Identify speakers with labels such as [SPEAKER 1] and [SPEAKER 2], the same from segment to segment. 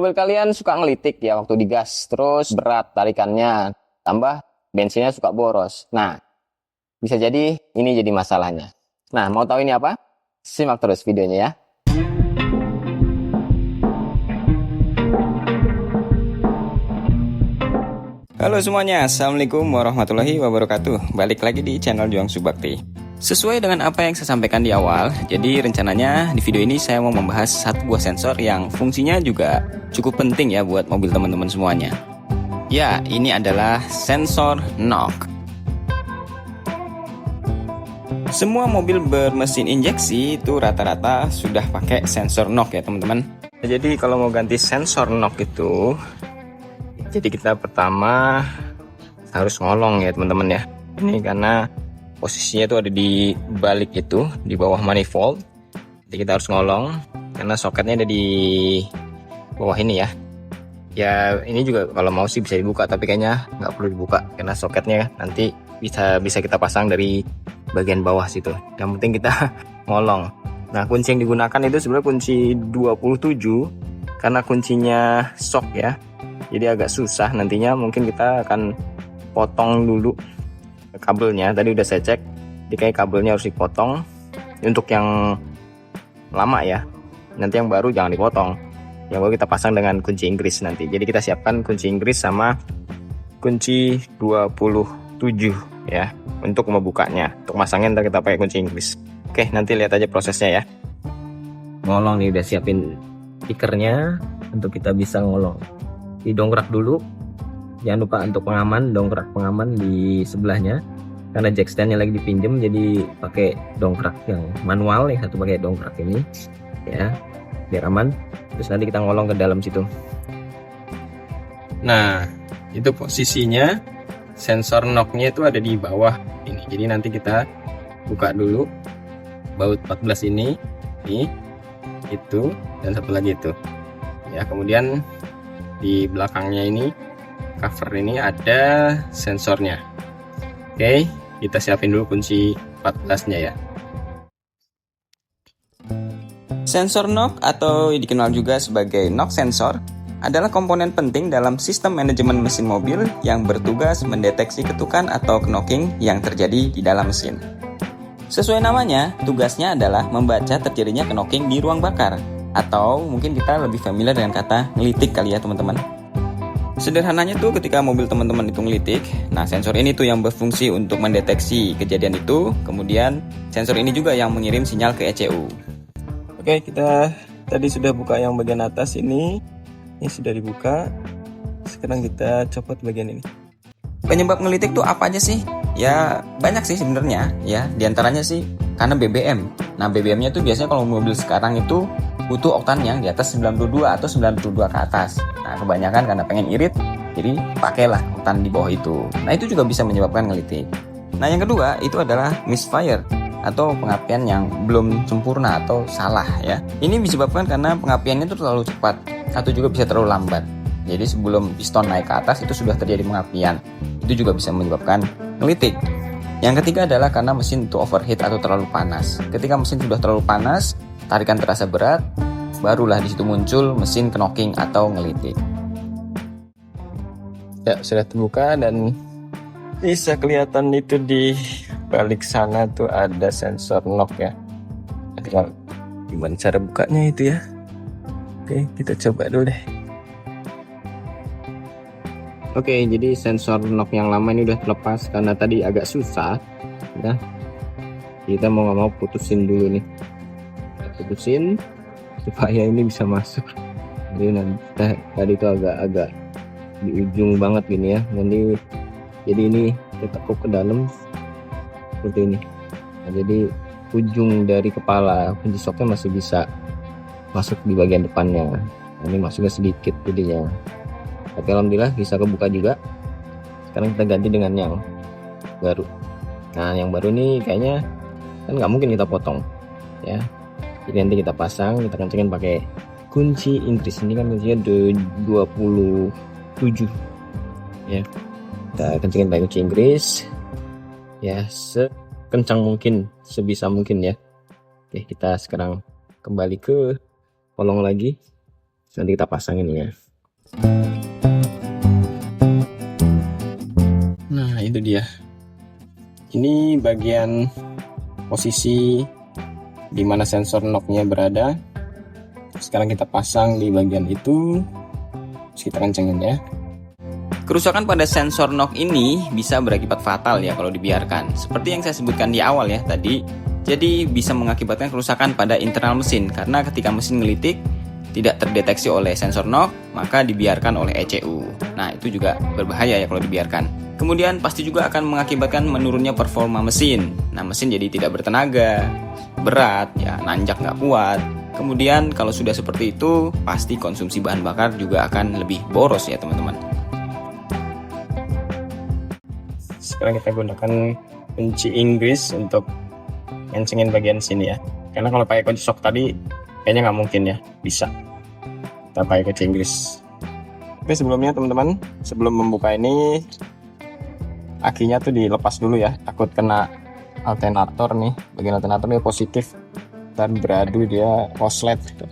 [SPEAKER 1] mobil kalian suka ngelitik ya waktu digas, terus berat tarikannya, tambah bensinnya suka boros. Nah, bisa jadi ini jadi masalahnya. Nah, mau tahu ini apa? Simak terus videonya ya.
[SPEAKER 2] Halo semuanya, Assalamualaikum warahmatullahi wabarakatuh. Balik lagi di channel Juang Subakti. Sesuai dengan apa yang saya sampaikan di awal, jadi rencananya di video ini saya mau membahas satu buah sensor yang fungsinya juga cukup penting ya buat mobil teman-teman semuanya. Ya, ini adalah sensor knock. Semua mobil bermesin injeksi itu rata-rata sudah pakai sensor knock ya teman-teman. Jadi kalau mau ganti sensor knock itu, jadi kita pertama harus ngolong ya teman-teman ya. Ini karena posisinya itu ada di balik itu, di bawah manifold. Jadi kita harus ngolong karena soketnya ada di bawah ini ya. Ya ini juga kalau mau sih bisa dibuka, tapi kayaknya nggak perlu dibuka karena soketnya nanti bisa kita pasang dari bagian bawah situ. Yang penting kita ngolong. Nah kunci yang digunakan itu sebenarnya kunci 27 karena kuncinya shock ya. Jadi agak susah nantinya, mungkin kita akan potong dulu kabelnya. Tadi udah saya cek, jadi kayak kabelnya harus dipotong untuk yang lama ya. Nanti yang baru jangan dipotong. Yang baru kita pasang dengan kunci Inggris nanti. Jadi kita siapkan kunci Inggris sama kunci 27 ya untuk membukanya. Untuk masangnya ntar kita pakai kunci Inggris. Oke, nanti lihat aja prosesnya ya. Ngolong nih udah siapin stikernya untuk kita bisa ngolong. Didongkrak dulu, jangan lupa untuk pengaman, dongkrak pengaman di sebelahnya karena jack standnya lagi dipinjem, jadi pakai dongkrak yang manual, yang satu pakai dongkrak ini ya biar aman. Terus nanti kita ngolong ke dalam situ. Nah itu posisinya sensor knocknya itu ada di bawah ini, jadi nanti kita buka dulu baut 14 ini itu dan satu lagi itu ya. Kemudian di belakangnya ini cover ini ada sensornya. Oke, kita siapin dulu kunci 14 nya ya. Sensor knock atau dikenal juga sebagai knock sensor adalah komponen penting dalam sistem manajemen mesin mobil yang bertugas mendeteksi ketukan atau knocking yang terjadi di dalam mesin. Sesuai namanya, tugasnya adalah membaca terjadinya knocking di ruang bakar. Atau mungkin kita lebih familiar dengan kata ngelitik kali ya teman-teman. Sederhananya tuh ketika mobil teman-teman itu ngelitik, nah sensor ini tuh yang berfungsi untuk mendeteksi kejadian itu. Kemudian sensor ini juga yang mengirim sinyal ke ECU. Oke, kita tadi sudah buka yang bagian atas ini sudah dibuka. Sekarang kita copot bagian ini. Penyebab ngelitik tuh apa aja sih? Ya banyak sih sebenarnya ya. Diantaranya sih karena BBM. Nah BBM-nya tuh biasanya kalau mobil sekarang itu butuh oktan yang di atas 92 atau 92 ke atas. Nah kebanyakan karena pengen irit, jadi pakailah oktan di bawah itu. Nah itu juga bisa menyebabkan ngelitik. Nah yang kedua itu adalah misfire atau pengapian yang belum sempurna atau salah ya. Ini disebabkan karena pengapiannya itu terlalu cepat atau juga bisa terlalu lambat. Jadi sebelum piston naik ke atas itu sudah terjadi pengapian. Itu juga bisa menyebabkan ngelitik. Yang ketiga adalah karena mesin itu overheat atau terlalu panas. Ketika mesin sudah terlalu panas, tarikan terasa berat, barulah di situ muncul mesin knocking atau ngelitik. Ya, sudah terbuka dan bisa kelihatan itu di balik sana tuh ada sensor knock ya. Tinggal gimana cara bukanya itu ya. Oke, kita coba dulu deh. Oke, jadi sensor knock yang lama ini udah terlepas karena tadi agak susah ya. Kita mau nggak mau putusin dulu nih. Putusin supaya ini bisa masuk. Jadi nanti tadi itu agak di ujung banget gini ya. Jadi ini kita tekuk ke dalam seperti ini. Nah, jadi ujung dari kepala kunci shocknya masih bisa masuk di bagian depannya. Nah, ini masuknya sedikit jadinya. Tapi alhamdulillah bisa kebuka juga. Sekarang kita ganti dengan yang baru. Nah yang baru ini kayaknya kan nggak mungkin kita potong ya. Jadi nanti kita pasang, kita kencengin pakai kunci Inggris. Ini kan kuncinya 27 ya. Kita kencengin pakai kunci Inggris ya, sekencang mungkin, sebisa mungkin ya. Oke, kita sekarang kembali ke kolong lagi. Nanti kita pasang ini ya. Nah, itu dia. Ini bagian posisi di mana sensor knocknya berada. Sekarang kita pasang di bagian itu. Terus kita kencengin ya. Kerusakan pada sensor knock ini bisa berakibat fatal ya kalau dibiarkan. Seperti yang saya sebutkan di awal ya tadi. Jadi bisa mengakibatkan kerusakan pada internal mesin karena ketika mesin ngelitik tidak terdeteksi oleh sensor knock, maka dibiarkan oleh ECU. Nah, itu juga berbahaya ya kalau dibiarkan. Kemudian pasti juga akan mengakibatkan menurunnya performa mesin. Nah, mesin jadi tidak bertenaga, berat, ya nanjak nggak kuat. Kemudian kalau sudah seperti itu, pasti konsumsi bahan bakar juga akan lebih boros ya teman-teman. Sekarang kita gunakan kunci Inggris untuk ngencengin bagian sini ya. Karena kalau pakai kunci shock tadi, kayaknya nggak mungkin ya bisa. Kita pakai kunci Inggris. Oke, sebelumnya teman-teman, sebelum membuka ini, akinya tuh dilepas dulu ya, takut kena alternator nih. Bagian alternatornya positif dan beradu dia koslet gitu.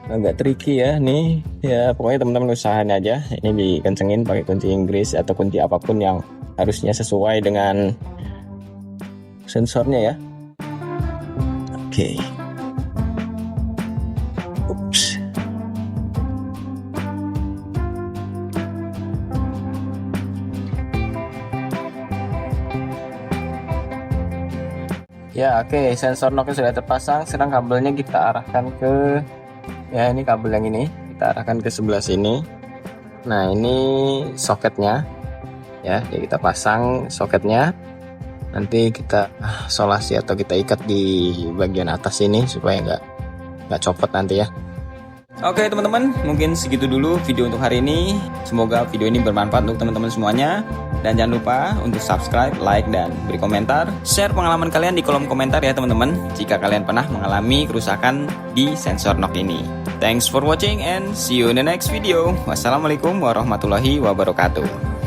[SPEAKER 2] Agak tricky ya nih ya, pokoknya teman-teman usahain aja ini dikencengin pakai kunci Inggris atau kunci apapun yang harusnya sesuai dengan sensornya ya. Oke. Ups. Ya, oke, sensor knocknya sudah terpasang. Sekarang kabelnya kita arahkan ke, ya ini kabel yang ini kita arahkan ke sebelah sini. Nah, ini soketnya ya, jadi kita pasang soketnya. Nanti kita solasi atau kita ikat di bagian atas ini supaya nggak copot nanti ya. Oke teman-teman, mungkin segitu dulu video untuk hari ini. Semoga video ini bermanfaat untuk teman-teman semuanya. Dan jangan lupa untuk subscribe, like, dan beri komentar. Share pengalaman kalian di kolom komentar ya teman-teman, jika kalian pernah mengalami kerusakan di sensor knock ini. Thanks for watching and see you in the next video. Wassalamualaikum warahmatullahi wabarakatuh.